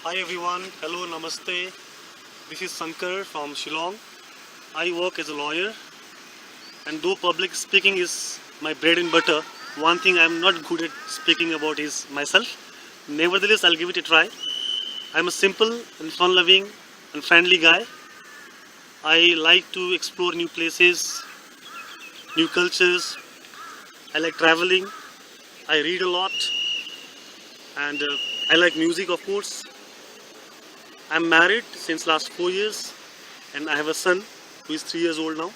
Hi everyone, hello, namaste. This is Sankar from Shillong. I work as a lawyer, and though public speaking is my bread and butter, one thing I'm not good at speaking about is myself. Nevertheless, I'll give it a try. I'm a simple and fun loving and friendly guy. I like to explore new places, new cultures. I like traveling. I read a lot, and I like music, of course. I'm married since last 4 years, and I have a son who is 3 years old now.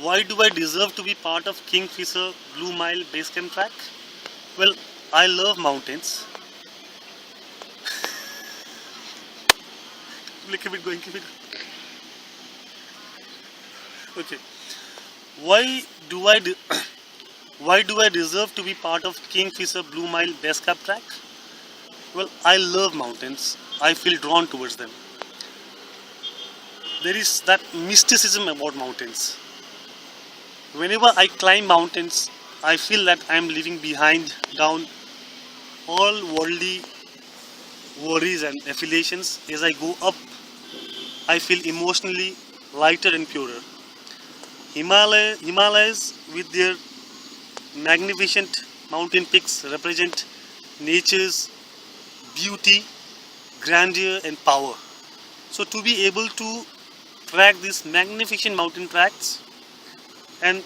Why do I deserve to be part of Kingfisher Blue Mile Base Camp track? Well, I love mountains. Keep it going, keep it going. Okay. Why do I de- why do I deserve to be part of Kingfisher Blue Mile Base Camp track? Well, I love mountains. I feel drawn towards them. There is that mysticism about mountains. Whenever I climb mountains, I feel that I am leaving behind down all worldly worries and affiliations. As I go up, I feel emotionally lighter and purer. Himalayas, with their magnificent mountain peaks, represent nature's beauty, grandeur, and power. So, to be able to track these magnificent mountain tracks and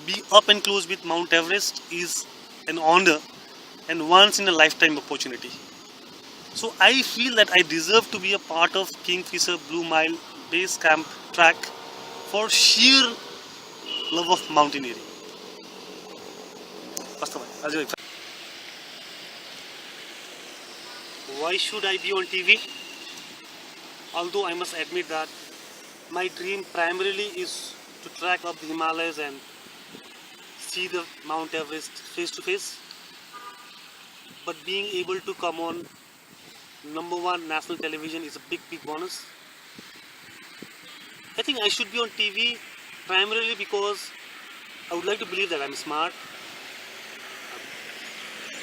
be up and close with Mount Everest is an honor and once in a lifetime opportunity. So, I feel that I deserve to be a part of Kingfisher Blue Mile Base Camp track for sheer love of mountaineering. Why should I be on TV? Although I must admit that my dream primarily is to track up the Himalayas and see the Mount Everest face to face. But being able to come on number one national television is a big bonus. I think I should be on TV primarily because I would like to believe that I'm smart,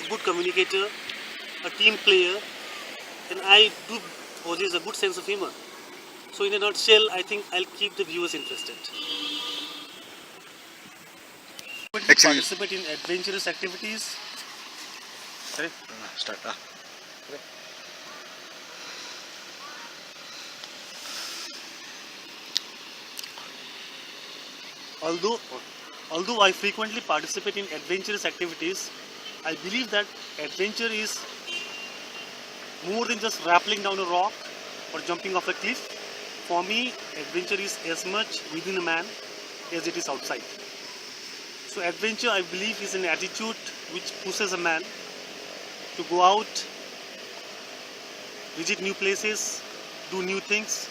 a good communicator, a team player, and I do possess a good sense of humor. So in a nutshell, I think I'll keep the viewers interested. Actually, Participate in adventurous activities. Correct? start. Although, although I frequently participate in adventurous activities, I believe that adventure is more than just rappelling down a rock or jumping off a cliff. For me, adventure is as much within a man as it is outside. So, adventure, I believe, is an attitude which pushes a man to go out, visit new places, do new things,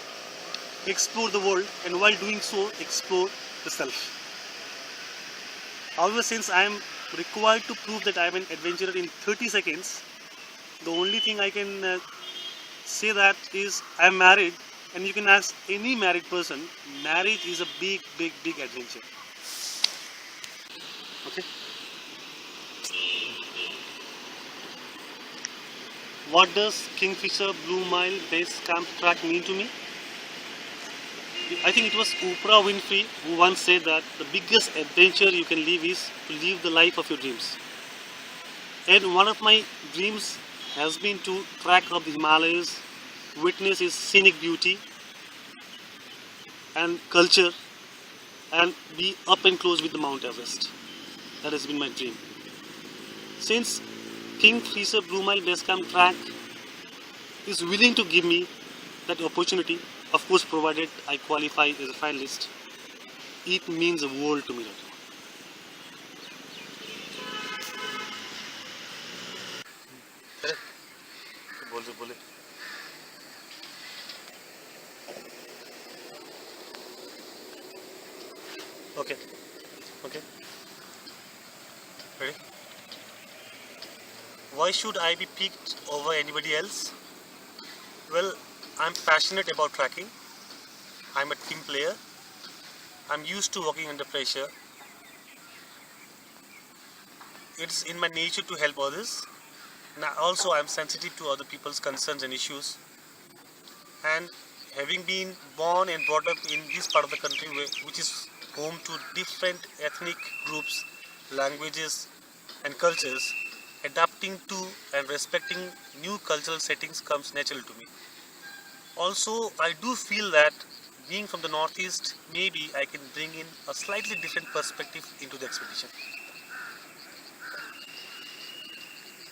explore the world, and while doing so, explore the self. However, since I am required to prove that I am an adventurer in 30 seconds, the only thing I can say that is I am married, and you can ask any married person, marriage is a big adventure. Okay. What does Kingfisher Blue Mile Base Camp track mean to me? I think it was Oprah Winfrey who once said that the biggest adventure you can live is to live the life of your dreams. And one of my dreams has been to track up the Himalayas, witness its scenic beauty and culture, and be up and close with the Mount Everest. That has been my dream. Since Kingfisher Blue Mile Base Camp track is willing to give me that opportunity, of course, provided I qualify as a finalist, it means the world to me right now. Okay, okay, ready? Why should I be picked over anybody else? Well, I'm passionate about tracking. I'm a team player. I'm used to working under pressure. It's in my nature to help others. Now, also, I'm sensitive to other people's concerns and issues. And having been born and brought up in this part of the country, which is home to different ethnic groups, languages, and cultures, adapting to and respecting new cultural settings comes natural to me. Also, I do feel that being from the Northeast, maybe I can bring in a slightly different perspective into the expedition.